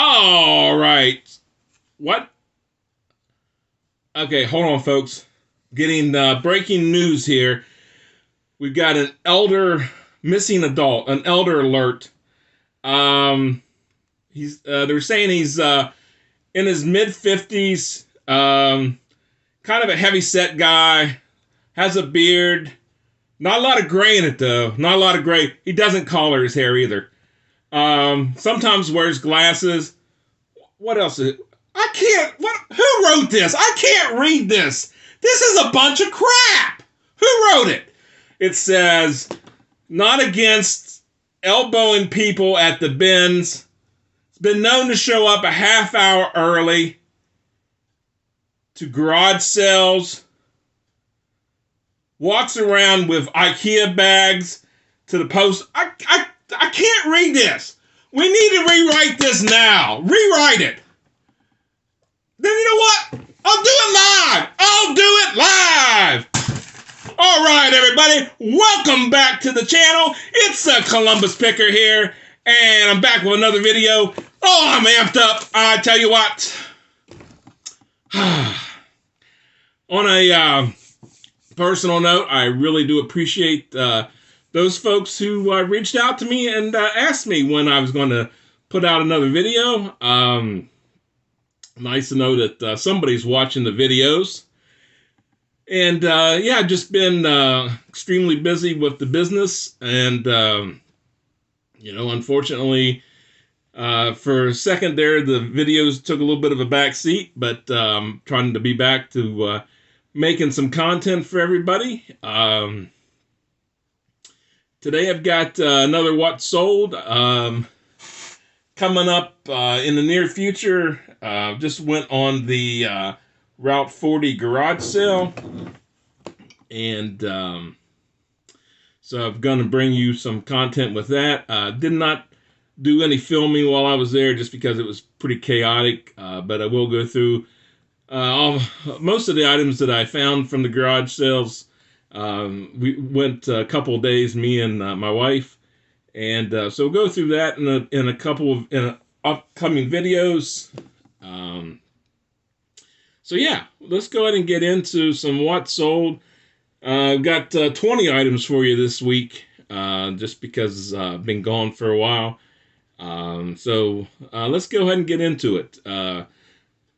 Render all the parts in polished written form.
All right. What? Okay, hold on, folks. Getting breaking news here. We've got an elder missing adult, an elder alert. Um, he's they're saying he's in his mid 50s. Kind of a heavy set guy, has a beard. Not a lot of gray in it though. Not a lot of gray. He doesn't color his hair either. Sometimes wears glasses. What else is it? I can't. What? Who wrote this? I can't read this. This is a bunch of crap. Who wrote it? It says, not against elbowing people at the bins. It's been known to show up a half hour early to garage sales. Walks around with IKEA bags to the post. I can't read this. We need to rewrite this now. Rewrite it. Then you know what? I'll do it live. I'll do it live. All right, everybody. Welcome back to the channel. It's the Columbus Picker here, and I'm back with another video. Oh, I'm amped up. I tell you what. On a personal note, I really do appreciate those folks who reached out to me and asked me when I was going to put out another video. Nice to know that somebody's watching the videos. And yeah, I've just been extremely busy with the business. And, you know, unfortunately, for a second there, the videos took a little bit of a back seat. But trying to be back to making some content for everybody. Today I've got another What Sold coming up in the near future. Just went on the Route 40 garage sale, and so I'm going to bring you some content with that. Did not do any filming while I was there just because it was pretty chaotic, but I will go through most of the items that I found from the garage sales. We went a couple of days, me and my wife, and so we'll go through that in a couple of upcoming videos. So yeah, let's go ahead and get into some What Sold. I've got 20 items for you this week, just because I've been gone for a while. So let's go ahead and get into it.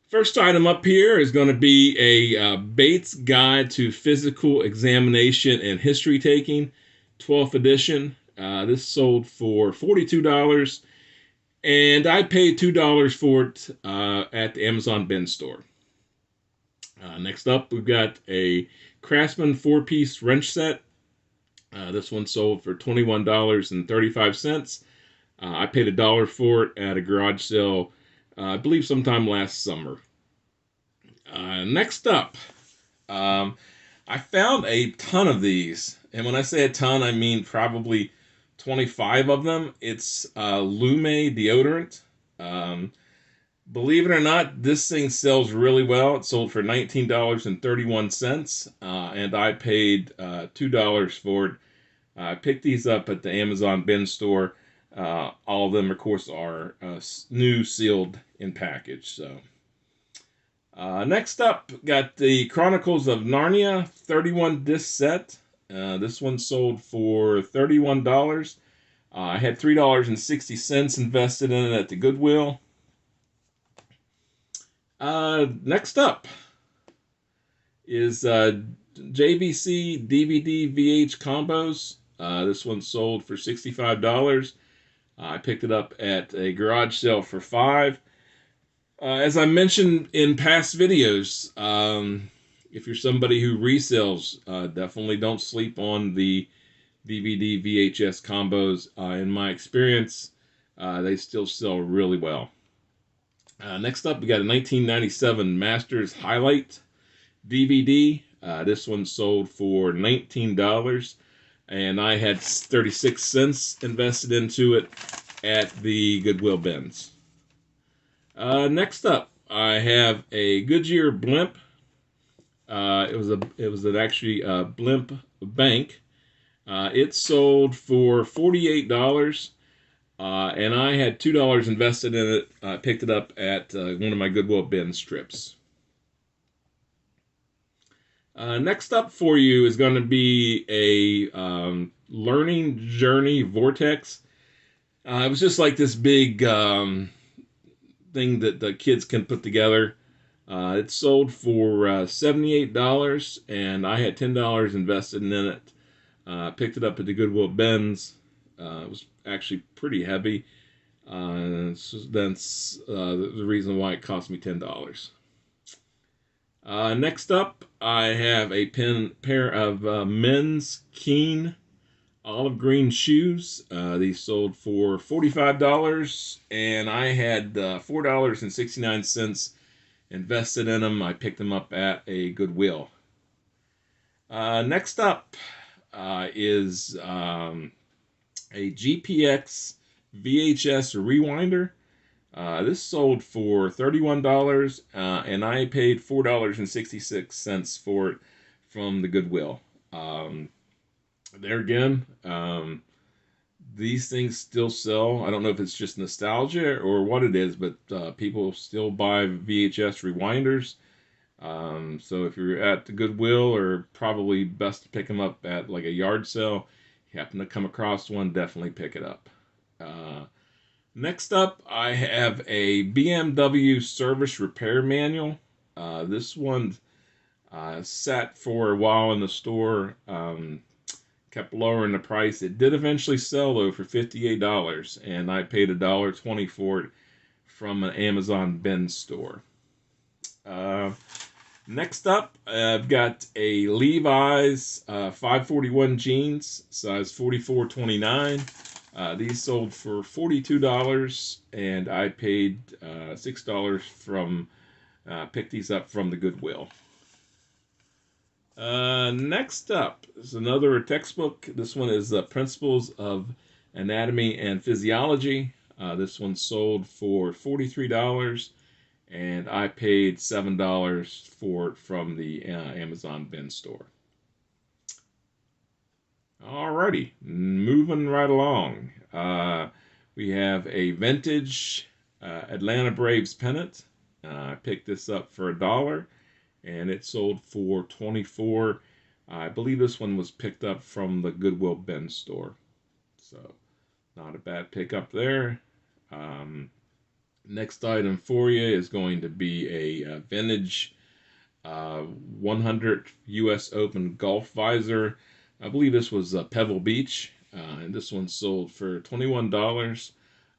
First item up here is going to be a Bates Guide to Physical Examination and History Taking, 12th edition. This sold for $42, and I paid $2 for it at the Amazon bin store. Next up, we've got a Craftsman 4-piece wrench set. This one sold for $21.35. I paid $1 for it at a garage sale, I believe sometime last summer. Next up, I found a ton of these. And when I say a ton, I mean probably 25 of them. It's Lume deodorant. Believe it or not, this thing sells really well. It sold for $19.31, and I paid $2 for it. I picked these up at the Amazon bin store. All of them, of course, are new, sealed in package. So, next up, got the Chronicles of Narnia 31 disc set. This one sold for $31. I had $3.60 invested in it at the Goodwill. Next up is JVC DVD VH combos. This one sold for $65. I picked it up at a garage sale for $5. As I mentioned in past videos, if you're somebody who resells, definitely don't sleep on the DVD VHS combos. In my experience, they still sell really well. Next up, we got a 1997 Masters Highlight DVD. This one sold for $19, and I had 36 cents invested into it at the Goodwill bins. Next up, I have a Goodyear blimp. It was actually a blimp bank. It sold for $48. And I had $2 invested in it. I picked it up at one of my Goodwill bin strips. Next up for you is going to be a learning journey vortex. It was just like this big thing that the kids can put together. It sold for $78, and I had $10 invested in it. Picked it up at the Goodwill bins. It was actually pretty heavy. So that's the reason why it cost me $10. Next up, I have a pair of men's Keen olive green shoes. These sold for $45, and I had $4.69 invested in them. I picked them up at a Goodwill. Next up is a GPX VHS rewinder. This sold for $31, and I paid $4.66 for it from the Goodwill. There again, these things still sell. I don't know if it's just nostalgia or what it is, but people still buy VHS rewinders. So if you're at the Goodwill, or probably best to pick them up at like a yard sale, if you happen to come across one, definitely pick it up. Next up, I have a BMW service repair manual. This one sat for a while in the store, kept lowering the price. It did eventually sell though for $58, and I paid $1.20 for it from an Amazon bin store. Next up, I've got a Levi's 541 jeans, size 44-29. These sold for $42, and I paid $6 from picked these up from the Goodwill. Next up is another textbook. This one is Principles of Anatomy and Physiology. This one sold for $43, and I paid $7 for it from the Amazon bin store. Alrighty, moving right along. We have a vintage Atlanta Braves pennant. I picked this up for $1, and it sold for $24. I believe this one was picked up from the Goodwill bin store, so not a bad pickup there. Next item for you is going to be a vintage 100 U.S. Open golf visor. I believe this was Pebble Beach, and this one sold for $21.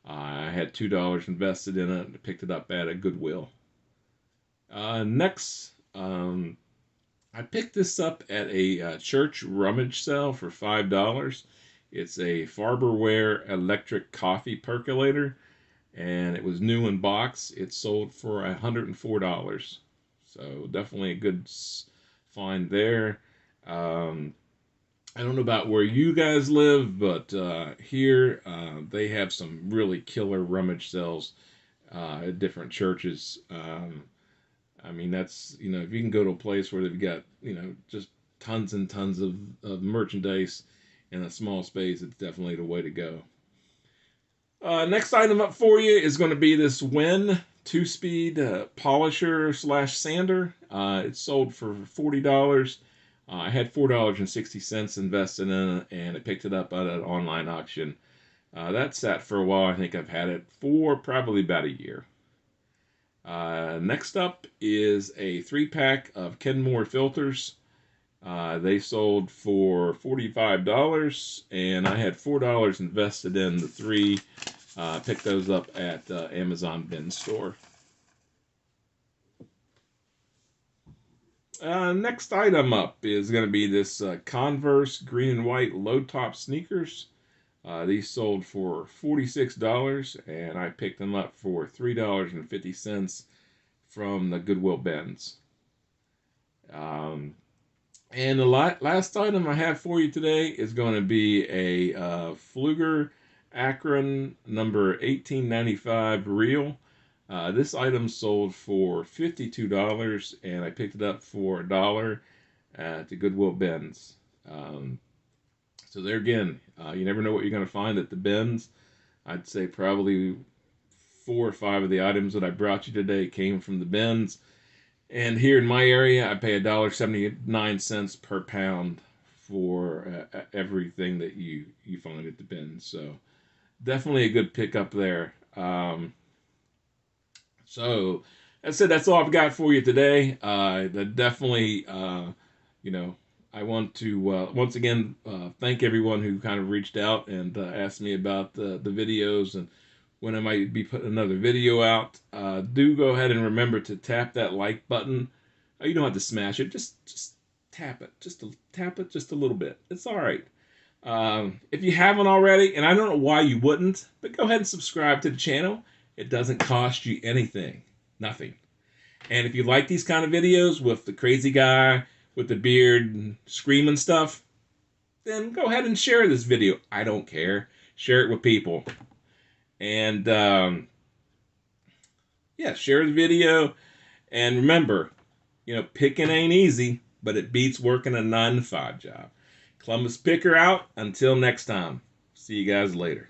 I had $2 invested in it and picked it up at a Goodwill. Next, I picked this up at a church rummage sale for $5. It's a Farberware electric coffee percolator, and it was new in box. It sold for $104. So definitely a good find there. I don't know about where you guys live, but here they have some really killer rummage sales at different churches. I mean, that's, if you can go to a place where they've got, just tons and tons of merchandise in a small space, it's definitely the way to go. Next item up for you is going to be this Win 2-speed polisher / sander. It sold for $40. I had $4.60 invested in it, and I picked it up at an online auction. That sat for a while. I think I've had it for probably about a year. Next up is a 3-pack of Kenmore filters. They sold for $45, and I had $4 invested in the 3. Picked those up at Amazon bin store. Next item up is going to be this Converse green and white low top sneakers. These sold for $46, and I picked them up for $3.50 from the Goodwill bins. And the last item I have for you today is going to be a Pfluger Akron number 1895 reel. This item sold for $52, and I picked it up for $1 at the Goodwill bins. So there again, you never know what you're going to find at the bins. I'd say probably 4 or 5 of the items that I brought you today came from the bins. And here in my area, I pay $1.79 per pound for everything that you find at the bins. So definitely a good pickup there. So that's it. That's all I've got for you today. Definitely, you know, I want to once again thank everyone who kind of reached out and asked me about the videos and when I might be putting another video out. Do go ahead and remember to tap that like button. You don't have to smash it. Just tap it. Tap it just a little bit. It's all right. If you haven't already, and I don't know why you wouldn't, but go ahead and subscribe to the channel. It doesn't cost you anything. Nothing. And if you like these kind of videos with the crazy guy with the beard and screaming stuff, then go ahead and share this video. I don't care. Share it with people. And yeah, share the video. And remember, picking ain't easy, but it beats working a 9 to 5 job. Columbus Picker out. Until next time. See you guys later.